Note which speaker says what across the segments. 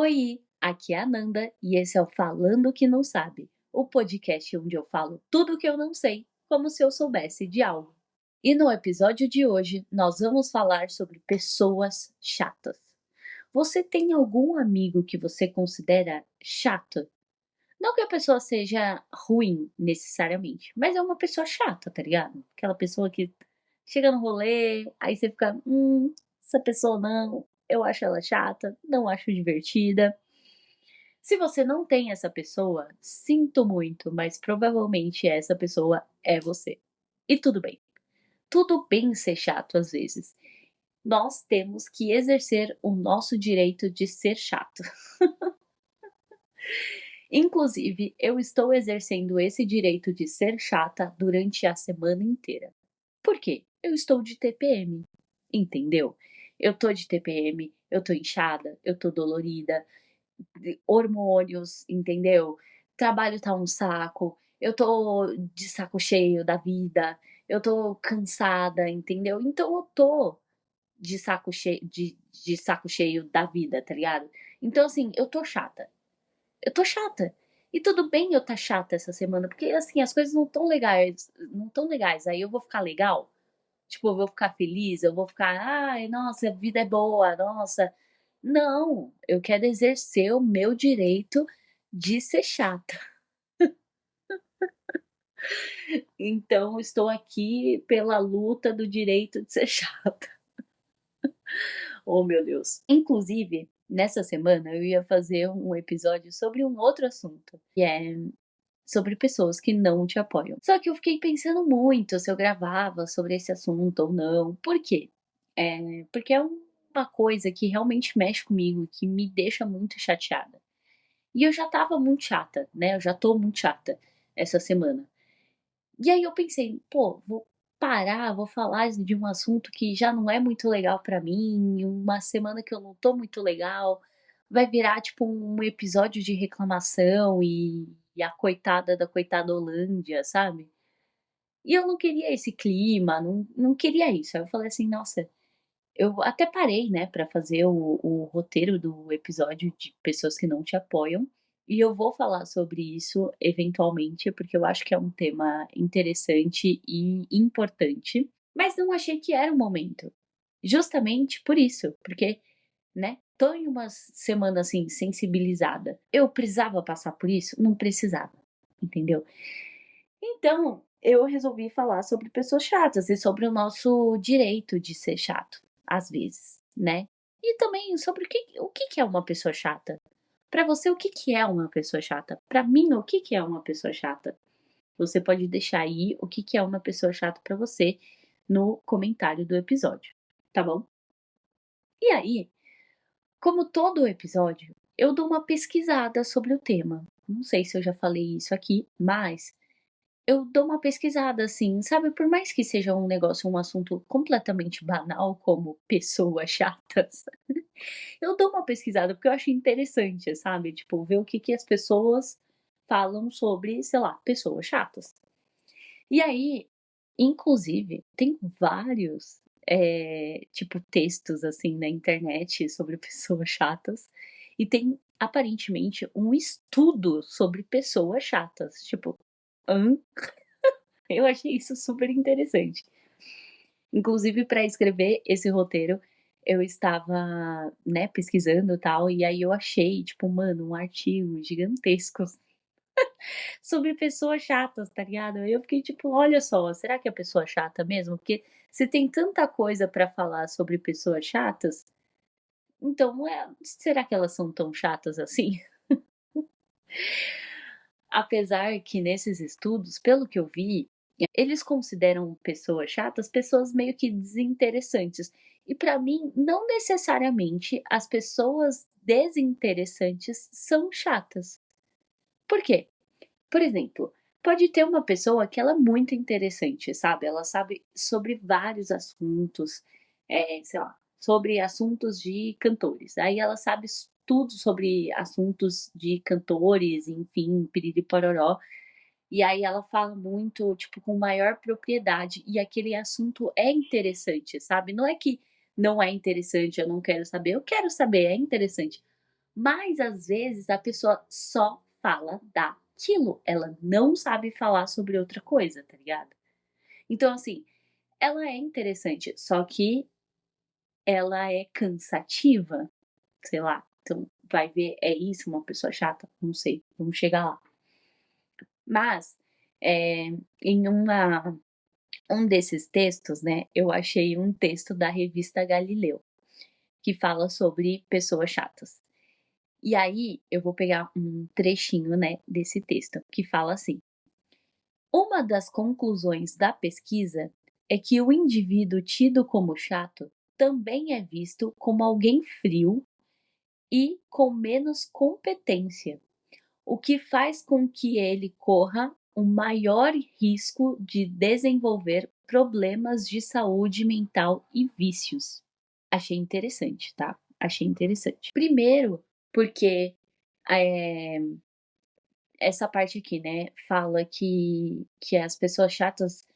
Speaker 1: Oi, aqui é a Nanda e esse é o Falando que Não Sabe, o podcast onde eu falo tudo o que eu não sei, como se eu soubesse de algo. E no episódio de hoje nós vamos falar sobre pessoas chatas. Você tem algum amigo que você considera chato? Não que a pessoa seja ruim necessariamente, mas é uma pessoa chata, tá ligado? Aquela pessoa que chega no rolê, aí você fica, essa pessoa não, eu acho ela chata, não acho divertida. Se você não tem essa pessoa, sinto muito, mas provavelmente essa pessoa é você. E tudo bem. Tudo bem ser chato às vezes. Nós temos que exercer o nosso direito de ser chato. Inclusive, eu estou exercendo esse direito de ser chata durante a semana inteira. Por quê? Eu estou de TPM, entendeu? Eu tô de TPM, eu tô inchada, eu tô dolorida, hormônios, entendeu? Trabalho tá um saco, eu tô de saco cheio da vida, eu tô cansada, entendeu? Então eu tô de saco cheio da vida, tá ligado? Então, assim, eu tô chata. Eu tô chata. E tudo bem eu tá chata essa semana, porque assim, as coisas não tão legais, não tão legais. Aí eu vou ficar legal? Tipo, eu vou ficar feliz, eu vou ficar, ai, nossa, a vida é boa, nossa. Não, eu quero exercer o meu direito de ser chata. Então, estou aqui pela luta do direito de ser chata. Oh, meu Deus. Inclusive, nessa semana eu ia fazer um episódio sobre um outro assunto, que é sobre pessoas que não te apoiam. Só que eu fiquei pensando muito se eu gravava sobre esse assunto ou não. Por quê? Porque é uma coisa que realmente mexe comigo, que me deixa muito chateada. E eu já tava muito chata, né? Eu já tô muito chata essa semana. E aí eu pensei, pô, vou parar, vou falar de um assunto que já não é muito legal pra mim, uma semana que eu não tô muito legal, vai virar tipo um episódio de reclamação e a coitada da coitada Holândia, sabe? E eu não queria esse clima, não queria isso. Aí eu falei assim, nossa, eu até parei, né, pra fazer o roteiro do episódio de pessoas que não te apoiam. E eu vou falar sobre isso eventualmente, porque eu acho que é um tema interessante e importante. Mas não achei que era o momento. Justamente por isso, porque, né, tô em uma semana assim, sensibilizada. Eu precisava passar por isso? Não precisava, entendeu? Então, eu resolvi falar sobre pessoas chatas e sobre o nosso direito de ser chato, às vezes, né? E também sobre o que é uma pessoa chata. Pra você, o que que é uma pessoa chata? Pra mim, o que que é uma pessoa chata? Você pode deixar aí o que que é uma pessoa chata pra você no comentário do episódio, tá bom? E aí, como todo episódio, eu dou uma pesquisada sobre o tema. Não sei se eu já falei isso aqui, mas eu dou uma pesquisada, assim, sabe, por mais que seja um negócio, um assunto completamente banal, como pessoas chatas, eu dou uma pesquisada porque eu acho interessante, sabe, tipo, ver o que que as pessoas falam sobre, sei lá, pessoas chatas. E aí, inclusive, tem vários, tipo, textos, assim, na internet sobre pessoas chatas, e tem, aparentemente, um estudo sobre pessoas chatas, tipo, hã? Eu achei isso super interessante. Inclusive, para escrever esse roteiro, eu estava, né, pesquisando e tal, e aí eu achei, tipo, mano, um artigo gigantesco sobre pessoas chatas, tá ligado? Aí eu fiquei tipo, olha só, será que é pessoa chata mesmo? Porque se tem tanta coisa para falar sobre pessoas chatas, então, será que elas são tão chatas assim? Apesar que nesses estudos, pelo que eu vi, eles consideram pessoas chatas pessoas meio que desinteressantes. E para mim, não necessariamente as pessoas desinteressantes são chatas. Por quê? Por exemplo, pode ter uma pessoa que ela é muito interessante, sabe? Ela sabe sobre vários assuntos, sei lá, sobre assuntos de cantores. Aí ela sabe tudo sobre assuntos de cantores, enfim, piriri pororó. E aí ela fala muito, tipo, com maior propriedade, e aquele assunto é interessante, sabe? Não é que não é interessante, eu não quero saber, eu quero saber, é interessante. Mas às vezes a pessoa só fala daquilo, ela não sabe falar sobre outra coisa, tá ligado? Então assim, ela é interessante, só que ela é cansativa, sei lá. Então, vai ver, é isso uma pessoa chata? Não sei, vamos chegar lá. Mas, em um desses textos, né, eu achei um texto da revista Galileu, que fala sobre pessoas chatas. E aí, eu vou pegar um trechinho, né, desse texto, que fala assim: uma das conclusões da pesquisa é que o indivíduo tido como chato também é visto como alguém frio e com menos competência, o que faz com que ele corra um maior risco de desenvolver problemas de saúde mental e vícios. Achei interessante, tá? Achei interessante. Primeiro, porque é, essa parte aqui, né, fala que as pessoas chatas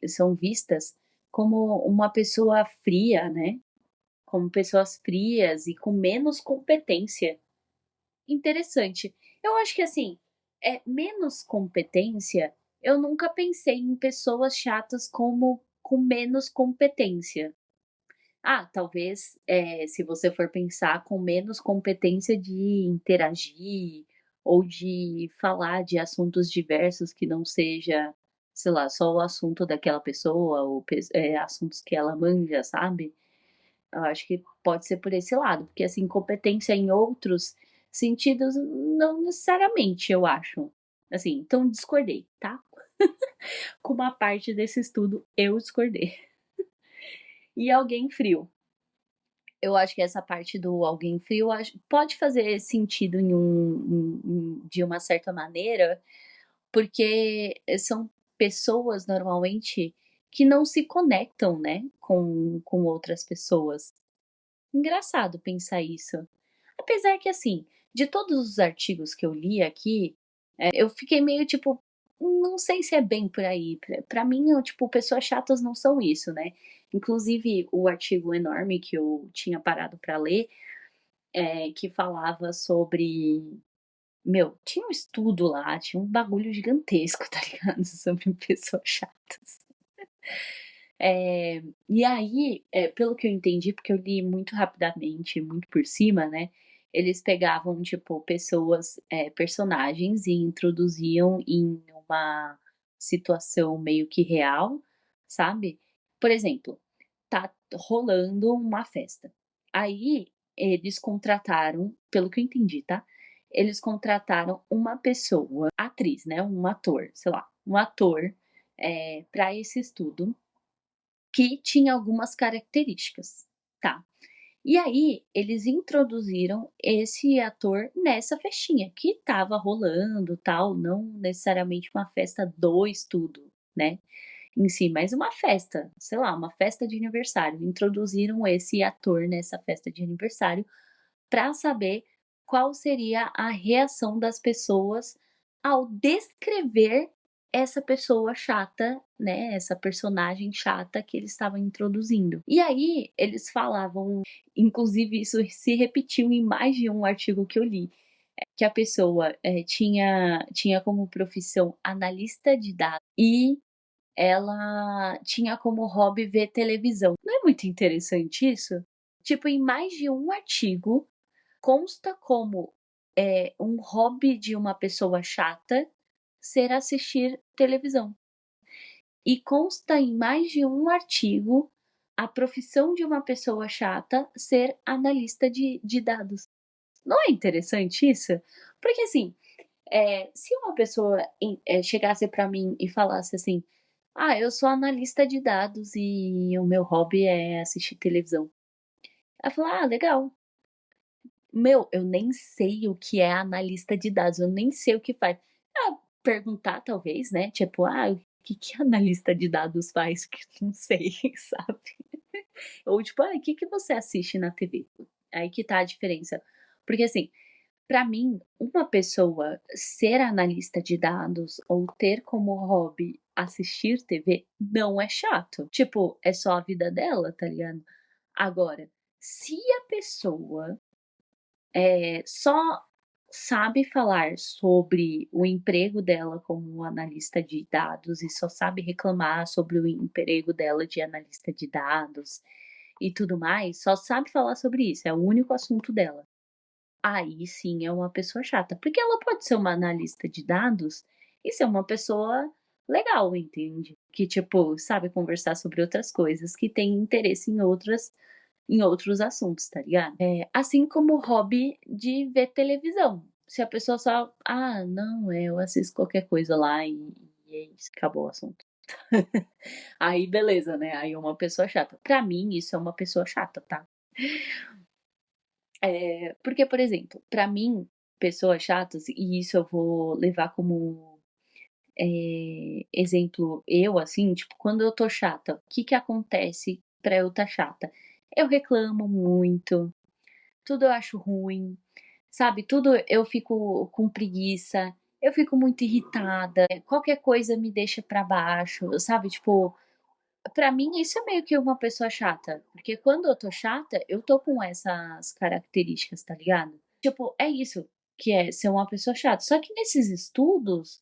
Speaker 1: são vistas como uma pessoa fria, né? Como pessoas frias e com menos competência. Interessante. Eu acho que assim, menos competência, eu nunca pensei em pessoas chatas como com menos competência. Ah, talvez, se você for pensar com menos competência de interagir ou de falar de assuntos diversos que não seja, sei lá, só o assunto daquela pessoa ou assuntos que ela manja, sabe? Eu acho que pode ser por esse lado, porque assim, competência em outros sentidos, não necessariamente, eu acho. Assim, então discordei, tá? Com uma parte desse estudo, eu discordei. E alguém frio. Eu acho que essa parte do alguém frio pode fazer sentido de uma certa maneira, porque são pessoas normalmente que não se conectam, né, com outras pessoas. Engraçado pensar isso. Apesar que, assim, de todos os artigos que eu li aqui, eu fiquei meio tipo, não sei se é bem por aí. Pra mim, tipo, pessoas chatas não são isso, né? Inclusive, o artigo enorme que eu tinha parado pra ler, que falava sobre. Meu, tinha um estudo lá, tinha um bagulho gigantesco, tá ligado? Sobre pessoas chatas. E aí, pelo que eu entendi, porque eu li muito rapidamente, muito por cima, né? Eles pegavam, tipo, pessoas, personagens e introduziam em uma situação meio que real, sabe? Por exemplo, tá rolando uma festa. Aí eles contrataram, pelo que eu entendi, tá? Eles contrataram uma pessoa, atriz, né? Um ator, sei lá, um ator, para esse estudo que tinha algumas características, tá? E aí eles introduziram esse ator nessa festinha que estava rolando, tal, não necessariamente uma festa do estudo, né? Em si, mas uma festa, sei lá, uma festa de aniversário. Introduziram esse ator nessa festa de aniversário para saber qual seria a reação das pessoas ao descrever essa pessoa chata, né, essa personagem chata que eles estavam introduzindo. E aí eles falavam, inclusive isso se repetiu em mais de um artigo que eu li, que a pessoa tinha como profissão analista de dados e ela tinha como hobby ver televisão. Não é muito interessante isso? Tipo, em mais de um artigo consta como um hobby de uma pessoa chata ser assistir televisão. E consta em mais de um artigo a profissão de uma pessoa chata ser analista de dados. Não é interessante isso? Porque assim, se uma pessoa chegasse para mim e falasse assim: ah, eu sou analista de dados e o meu hobby é assistir televisão. Ela fala: ah, legal. Meu, eu nem sei o que é analista de dados, eu nem sei o que faz. Ah, perguntar talvez, né? Tipo, o que analista de dados faz? Que não sei, sabe? Ou tipo, o que você assiste na TV? Aí que tá a diferença. Porque assim, pra mim, uma pessoa ser analista de dados ou ter como hobby assistir TV não é chato. Tipo, é só a vida dela, tá ligado? Agora, se a pessoa só sabe falar sobre o emprego dela como analista de dados e só sabe reclamar sobre o emprego dela de analista de dados e tudo mais, só sabe falar sobre isso, é o único assunto dela. Aí sim é uma pessoa chata, porque ela pode ser uma analista de dados e ser uma pessoa legal, entende? Que, tipo, sabe conversar sobre outras coisas, que tem interesse em outros assuntos, tá ligado? Assim como o hobby de ver televisão. Se a pessoa só, ah, não, eu assisto qualquer coisa lá e é isso, acabou o assunto. Aí beleza, né? Aí é uma pessoa chata. Pra mim, isso é uma pessoa chata, tá? Porque, por exemplo, pra mim, pessoas chatas, e isso eu vou levar como exemplo eu, assim, tipo, quando eu tô chata, o que que acontece pra eu tá chata? Eu reclamo muito, tudo eu acho ruim, sabe? Tudo eu fico com preguiça, eu fico muito irritada, qualquer coisa me deixa pra baixo, sabe? Tipo, pra mim isso é meio que uma pessoa chata, porque quando eu tô chata, eu tô com essas características, tá ligado? Tipo, é isso que é ser uma pessoa chata. Só que nesses estudos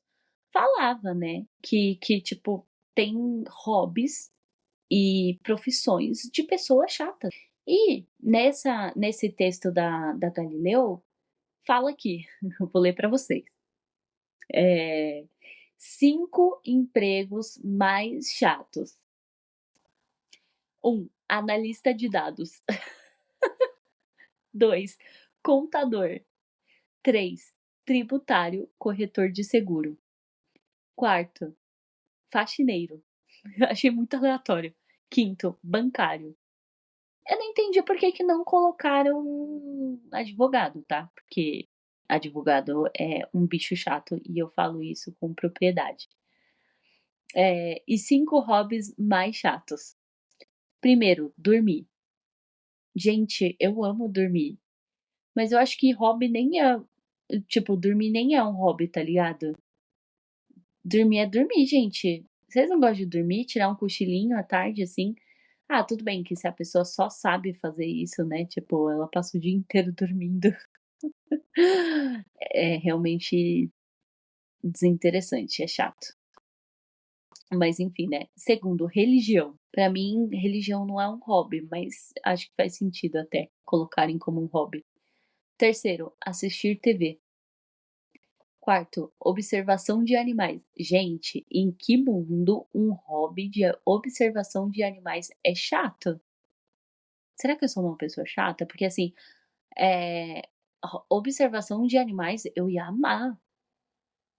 Speaker 1: falava, né, que tipo, tem hobbies e profissões de pessoas chatas. E nesse texto da Galileu, fala aqui, eu vou ler para vocês. É, 5 empregos mais chatos. 1. Analista de dados. 2. Contador. 3. Tributário, corretor de seguro. 4. Faxineiro. Achei muito aleatório. 5. Bancário. Eu não entendi por que que não colocaram advogado, tá? Porque advogado é um bicho chato e eu falo isso com propriedade. E 5 hobbies mais chatos. Primeiro, dormir. Gente, eu amo dormir. Mas eu acho que hobby nem é. Tipo, dormir nem é um hobby, tá ligado? Dormir é dormir, gente. Vocês não gostam de dormir? Tirar um cochilinho à tarde, assim? Ah, tudo bem que se a pessoa só sabe fazer isso, né? Tipo, ela passa o dia inteiro dormindo. É realmente desinteressante, é chato. Mas enfim, né? Segundo, religião. Pra mim, religião não é um hobby, mas acho que faz sentido até colocarem como um hobby. Terceiro, assistir TV. Quarto, observação de animais. Gente, em que mundo um hobby de observação de animais é chato? Será que eu sou uma pessoa chata? Porque assim, observação de animais, eu ia amar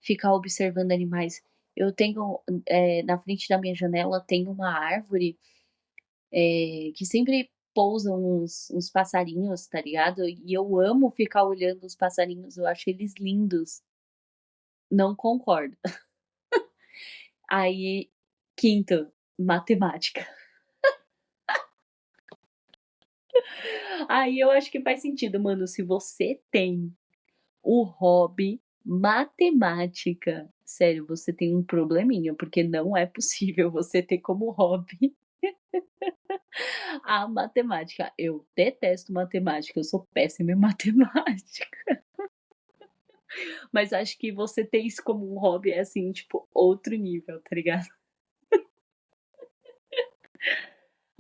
Speaker 1: ficar observando animais. Eu tenho, na frente da minha janela tem uma árvore, que sempre pousam uns passarinhos, tá ligado? E eu amo ficar olhando os passarinhos, eu acho eles lindos. Não concordo. Aí, quinto, matemática. Aí eu acho que faz sentido, mano, se você tem o hobby matemática, sério, você tem um probleminha, porque não é possível você ter como hobby a matemática. Eu detesto matemática, eu sou péssima em matemática. Mas acho que você ter isso como um hobby é assim, tipo, outro nível, tá ligado?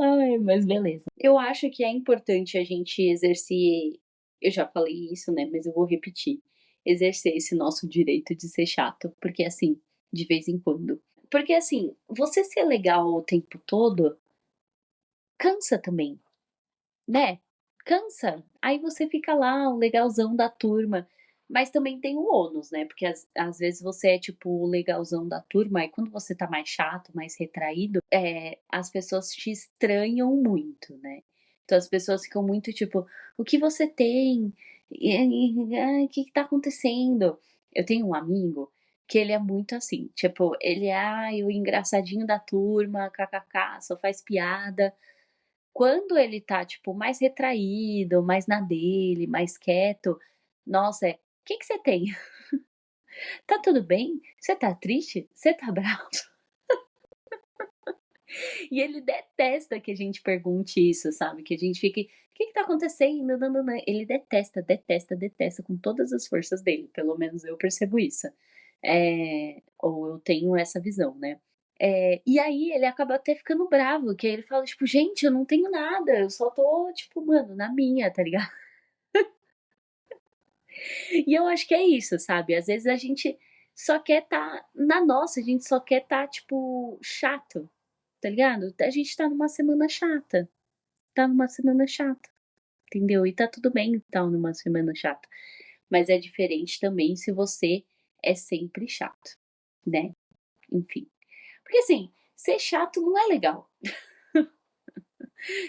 Speaker 1: Ai, mas beleza. Eu acho que é importante a gente exercer. Eu já falei isso, né? Mas eu vou repetir. Exercer esse nosso direito de ser chato. Porque assim, de vez em quando. Porque assim, você ser legal o tempo todo cansa também, né? Cansa. Aí você fica lá, o legalzão da turma. Mas também tem o ônus, né? Porque às vezes você é tipo o legalzão da turma, e quando você tá mais chato, mais retraído, as pessoas te estranham muito, né? Então as pessoas ficam muito tipo, o que você tem? O que que tá acontecendo? Eu tenho um amigo que ele é muito assim, tipo, ele é o engraçadinho da turma, kkk, só faz piada. Quando ele tá, tipo, mais retraído, mais na dele, mais quieto, nossa, "O que que você tem? Tá tudo bem? Você tá triste? Você tá bravo?" E ele detesta que a gente pergunte isso, sabe, que a gente fique: "O que que tá acontecendo? Nã-nã-nã". Ele detesta, detesta, detesta com todas as forças dele, pelo menos eu percebo isso. Ou eu tenho essa visão, né. E aí ele acaba até ficando bravo, que aí ele fala, tipo: "Gente, eu não tenho nada, eu só tô, tipo, mano, na minha", tá ligado. E eu acho que é isso, sabe, às vezes a gente só quer tá na nossa, a gente só quer tá, tipo, chato, tá ligado. A gente tá numa semana chata, tá numa semana chata, entendeu. E tá tudo bem estar numa semana chata, mas é diferente também se você é sempre chato, né, enfim. Porque assim, ser chato não é legal.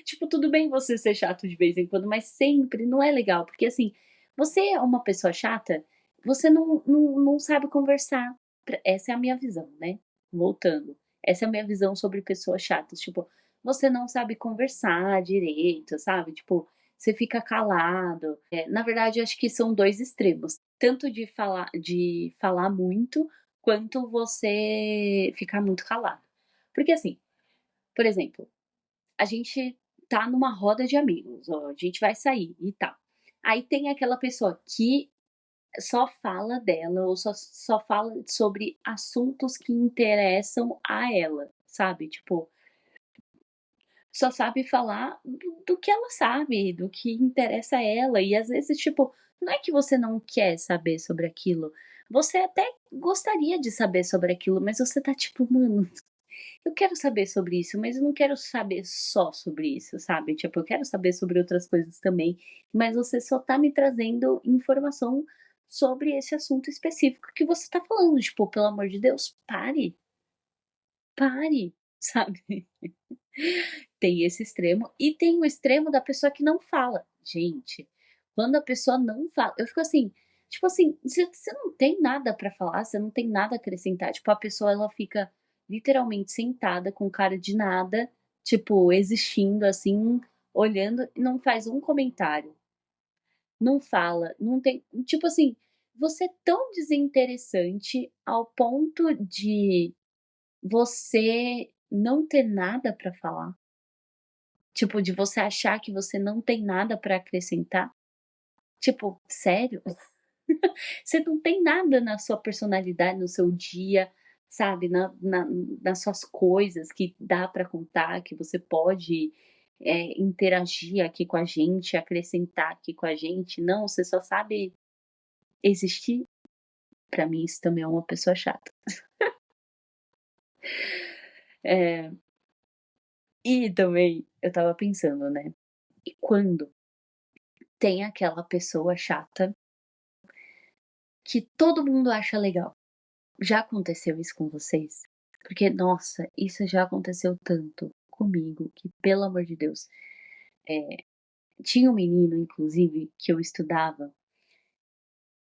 Speaker 1: Tipo, tudo bem você ser chato de vez em quando, mas sempre não é legal, porque assim, você é uma pessoa chata, você não sabe conversar. Essa é a minha visão, né? Voltando. Essa é a minha visão sobre pessoas chatas. Tipo, você não sabe conversar direito, sabe? Tipo, você fica calado. Na verdade, acho que são dois extremos. Tanto de falar muito, quanto você ficar muito calado. Porque assim, por exemplo, a gente tá numa roda de amigos, ó, a gente vai sair e tal. Aí tem aquela pessoa que só fala dela ou só fala sobre assuntos que interessam a ela, sabe? Tipo, só sabe falar do que ela sabe, do que interessa a ela. E às vezes, tipo, não é que você não quer saber sobre aquilo. Você até gostaria de saber sobre aquilo, mas você tá tipo, mano, eu quero saber sobre isso, mas eu não quero saber só sobre isso, sabe? Tipo, eu quero saber sobre outras coisas também, mas você só tá me trazendo informação sobre esse assunto específico que você tá falando. Tipo, pelo amor de Deus, pare, pare, sabe? Tem esse extremo e tem o extremo da pessoa que não fala. Gente, quando a pessoa não fala, eu fico assim, tipo assim, você não tem nada pra falar, você não tem nada a acrescentar. Tipo, a pessoa ela fica literalmente sentada com cara de nada, tipo, existindo assim, olhando e não faz um comentário. Não fala, não tem, tipo assim, você é tão desinteressante ao ponto de você não ter nada pra falar. Tipo, de você achar que você não tem nada pra acrescentar. Tipo, sério? Você não tem nada na sua personalidade, no seu dia, sabe, nas suas coisas que dá pra contar, que você pode, interagir aqui com a gente, acrescentar aqui com a gente. Não, você só sabe existir. Pra mim isso também é uma pessoa chata. Eh, e também eu estava pensando, né, e quando tem aquela pessoa chata que todo mundo acha legal. Já aconteceu isso com vocês? Porque, nossa, isso já aconteceu tanto comigo que, pelo amor de Deus. Tinha um menino, inclusive, que eu estudava,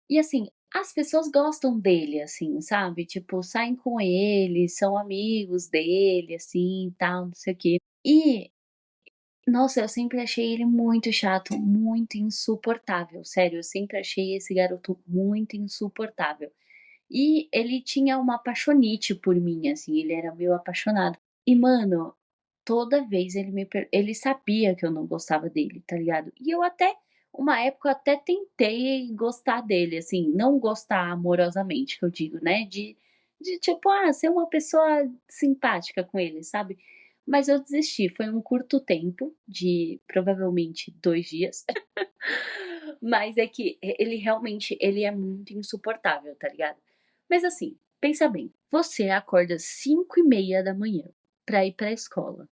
Speaker 1: e assim, as pessoas gostam dele, assim, sabe? Tipo, saem com ele, são amigos dele, assim, tal, não sei o quê. E, nossa, eu sempre achei ele muito chato, muito insuportável. Sério, eu sempre achei esse garoto muito insuportável. E ele tinha uma apaixonite por mim, assim, ele era meio apaixonado. E mano, toda vez ele sabia que eu não gostava dele, tá ligado. E eu até uma época eu até tentei gostar dele, assim, não gostar amorosamente que eu digo, né, de tipo, ser uma pessoa simpática com ele, sabe. Mas eu desisti, foi um curto tempo de provavelmente 2 dias, mas é que ele realmente ele é muito insuportável, tá ligado. Mas assim, pensa bem, você acorda 5h30 da manhã pra ir pra escola.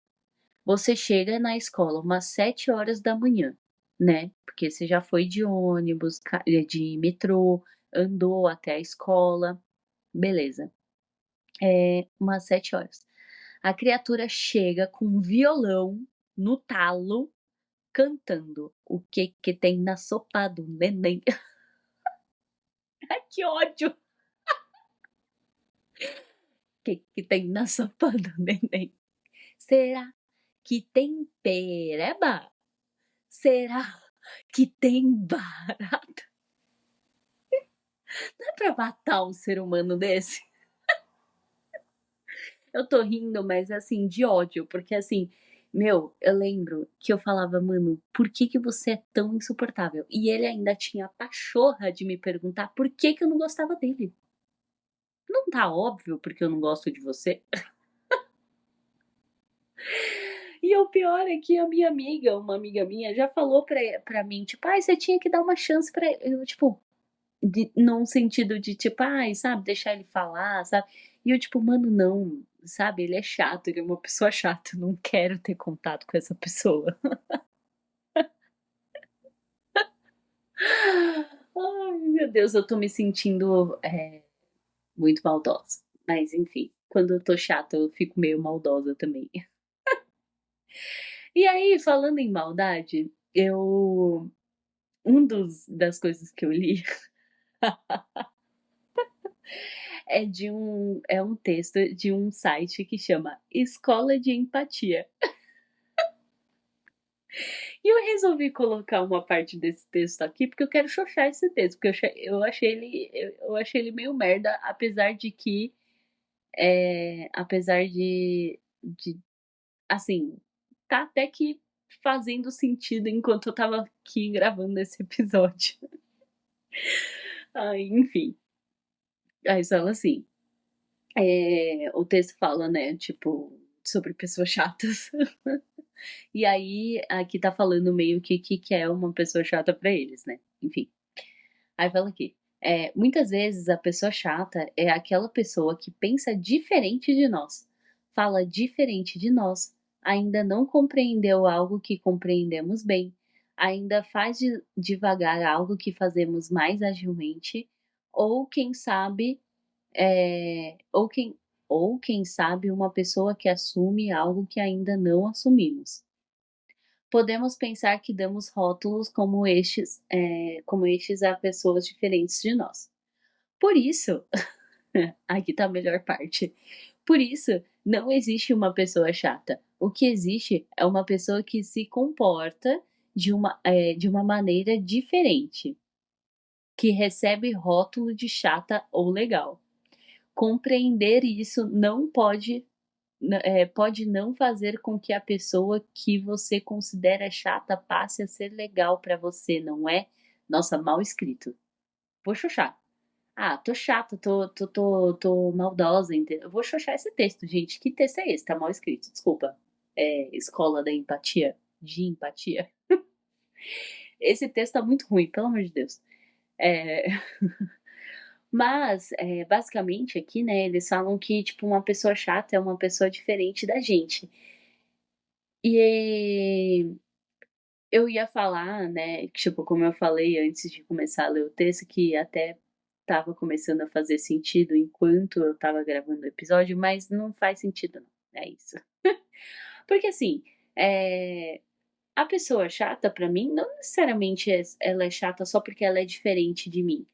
Speaker 1: Você chega na escola umas 7h da manhã, né, porque você já foi de ônibus, de metrô, andou até a escola, beleza. Umas 7h. A criatura chega com um violão no talo, cantando "O que que tem na sopa do neném". Ai, que ódio! "Que que tem na sopa do neném? Será que tem pereba? Será que tem barata?". Dá pra matar um ser humano desse? Eu tô rindo, mas assim, de ódio, porque assim, meu, eu lembro que eu falava: "Mano, por que que você é tão insuportável?" E ele ainda tinha a pachorra de me perguntar por que que eu não gostava dele. Não tá óbvio porque eu não gosto de você? E o pior é que a minha amiga, uma amiga minha, já falou pra mim, tipo: "Ai, você tinha que dar uma chance pra ele", eu tipo, num sentido de tipo, ai, sabe, deixar ele falar, sabe. E eu tipo: "Mano, não", sabe, ele é chato, ele é uma pessoa chata, eu não quero ter contato com essa pessoa. Ai, meu Deus, eu tô me sentindo, muito maldosa. Mas enfim, quando eu tô chata, eu fico meio maldosa também. E aí, falando em maldade, das coisas que eu li é um texto de um site que chama Escola de Empatia. E eu resolvi colocar uma parte desse texto aqui, porque eu quero xoxar esse texto, porque eu achei ele meio merda, apesar de que, apesar de assim, tá até que fazendo sentido enquanto eu estava aqui gravando esse episódio. Ai, enfim. Aí fala assim, o texto fala, né, tipo, sobre pessoas chatas. E aí, aqui tá falando meio que é uma pessoa chata pra eles, né? Enfim. Aí fala aqui. Muitas vezes a pessoa chata é aquela pessoa que pensa diferente de nós, fala diferente de nós, ainda não compreendeu algo que compreendemos bem, ainda faz devagar algo que fazemos mais agilmente, ou quem sabe, é, ou quem, ou quem sabe uma pessoa que assume algo que ainda não assumimos. Podemos pensar que damos rótulos como estes a pessoas diferentes de nós. Por isso, aqui está a melhor parte. Por isso, não existe uma pessoa chata. O que existe é uma pessoa que se comporta de uma maneira diferente, que recebe rótulo de chata ou legal. Compreender isso não pode pode não fazer com que a pessoa que você considera chata passe a ser legal pra você, não é? Nossa, mal escrito. Vou xoxar. Ah, tô chata, tô maldosa, entendeu? Eu vou xoxar esse texto, gente. Que texto é esse? Tá mal escrito, desculpa. Escola da empatia, de empatia. Esse texto tá muito ruim, pelo amor de Deus. É, mas, basicamente aqui, né, eles falam que, tipo, uma pessoa chata é uma pessoa diferente da gente. E eu ia falar, né, que, tipo, como eu falei antes de começar a ler o texto, que até estava começando a fazer sentido enquanto eu estava gravando o episódio, mas não faz sentido não, é isso. Porque assim, eh, a pessoa chata pra mim não necessariamente ela é chata só porque ela é diferente de mim.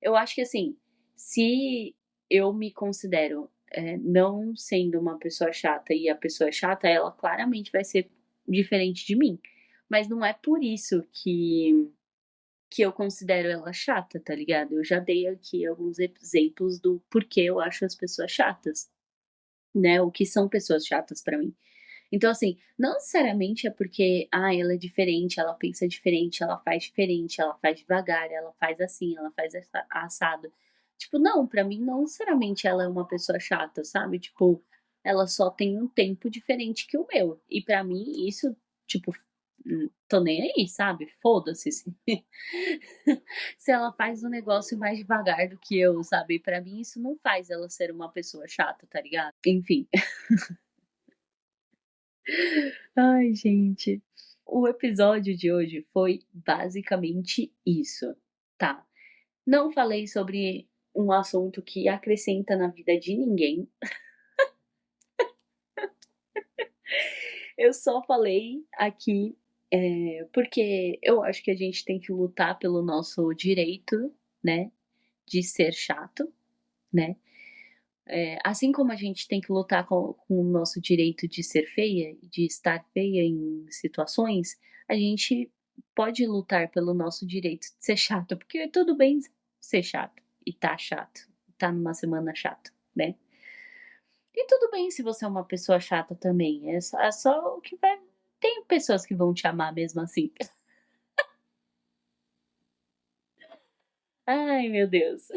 Speaker 1: Eu acho que assim, se eu me considero, não sendo uma pessoa chata e a pessoa é chata, ela claramente vai ser diferente de mim. Mas não é por isso que eu considero ela chata, tá ligado? Eu já dei aqui alguns exemplos do porquê eu acho as pessoas chatas, né? O que são pessoas chatas pra mim. Então, assim, não necessariamente é porque, ela é diferente, ela pensa diferente, ela faz devagar, ela faz assim, ela faz assado. Tipo, não, pra mim não necessariamente ela é uma pessoa chata, sabe? Tipo, ela só tem um tempo diferente que o meu. E pra mim isso, tipo, tô nem aí, sabe? Foda-se se se ela faz um negócio mais devagar do que eu, sabe? Pra mim isso não faz ela ser uma pessoa chata, tá ligado? Enfim. Ai, gente. O episódio de hoje foi basicamente isso, tá? Não falei sobre um assunto que acrescenta na vida de ninguém. Eu só falei aqui, porque eu acho que a gente tem que lutar pelo nosso direito, né, de ser chato, né? Assim como a gente tem que lutar com o nosso direito de ser feia, de estar feia em situações, a gente pode lutar pelo nosso direito de ser chato, porque tudo bem ser chato, e tá chato, tá numa semana chata, né? E tudo bem se você é uma pessoa chata também, é só o que vai tem pessoas que vão te amar mesmo assim. Ai, meu Deus.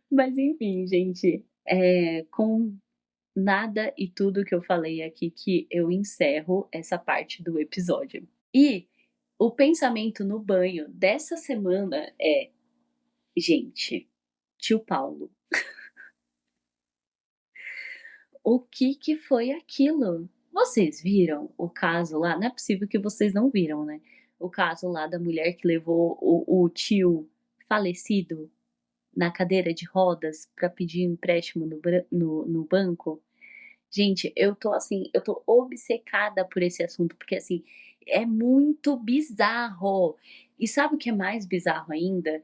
Speaker 1: Mas enfim, gente, com nada e tudo que eu falei aqui que eu encerro essa parte do episódio. E o pensamento no banho dessa semana é: gente, tio Paulo, o que que foi aquilo? Vocês viram o caso lá? Não é possível que vocês não viram, né? O caso lá da mulher que levou o tio falecido na cadeira de rodas para pedir empréstimo no banco. Gente, eu tô assim, eu tô obcecada por esse assunto, porque assim, é muito bizarro. E sabe o que é mais bizarro ainda?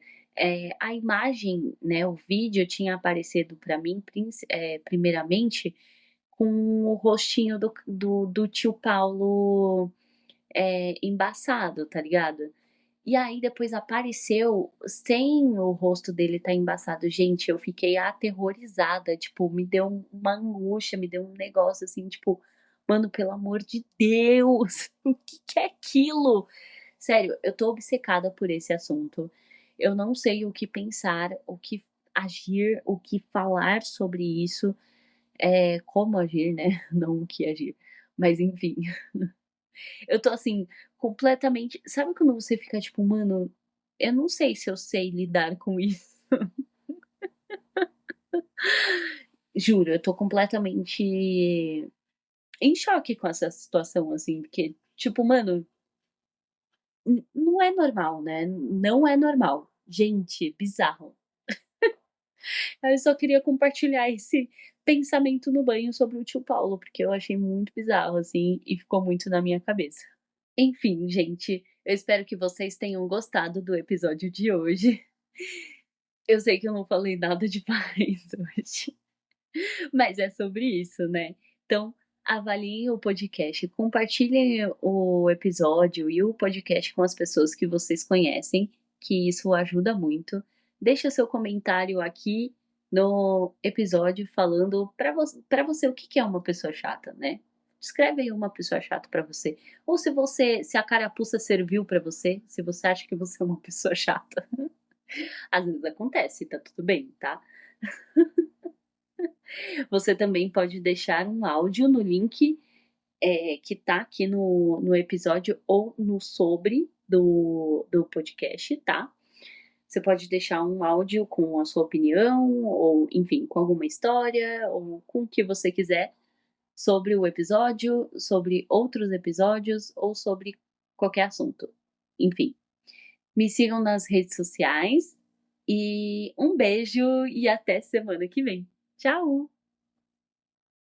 Speaker 1: A imagem, né, o vídeo tinha aparecido para mim, primeiramente, com o rostinho do tio Paulo embaçado, tá ligado? E aí depois apareceu sem o rosto dele tá embaçado. Gente, eu fiquei aterrorizada, tipo, me deu uma angústia, me deu um negócio assim, tipo, mano, pelo amor de Deus, o que que é aquilo? Sério, eu tô obcecada por esse assunto. Eu não sei o que pensar, o que agir, o que falar sobre isso, como agir, né? Não o que agir. Mas enfim, eu tô assim, completamente. Sabe quando você fica tipo, mano, eu não sei se eu sei lidar com isso. Juro, eu tô completamente em choque com essa situação, assim, porque, tipo, mano, não é normal, né? Não é normal. Gente, bizarro. Aí eu só queria compartilhar esse pensamento no banho sobre o tio Paulo, porque eu achei muito bizarro, assim, e ficou muito na minha cabeça. Enfim, gente, eu espero que vocês tenham gostado do episódio de hoje. Eu sei que eu não falei nada demais hoje, mas é sobre isso, né? Então, avaliem o podcast, compartilhem o episódio e o podcast com as pessoas que vocês conhecem, que isso ajuda muito. Deixa seu comentário aqui no episódio falando para você o que que é uma pessoa chata, né? Escreve aí uma pessoa chata para você. Ou se a carapuça serviu para você, se você acha que você é uma pessoa chata. Às vezes acontece, tá tudo bem, tá? Você também pode deixar um áudio no link que tá aqui no episódio ou no sobre do podcast, tá? Você pode deixar um áudio com a sua opinião, ou enfim, com alguma história, ou com o que você quiser sobre o episódio, sobre outros episódios, ou sobre qualquer assunto. Enfim, me sigam nas redes sociais e um beijo e até semana que vem. Tchau!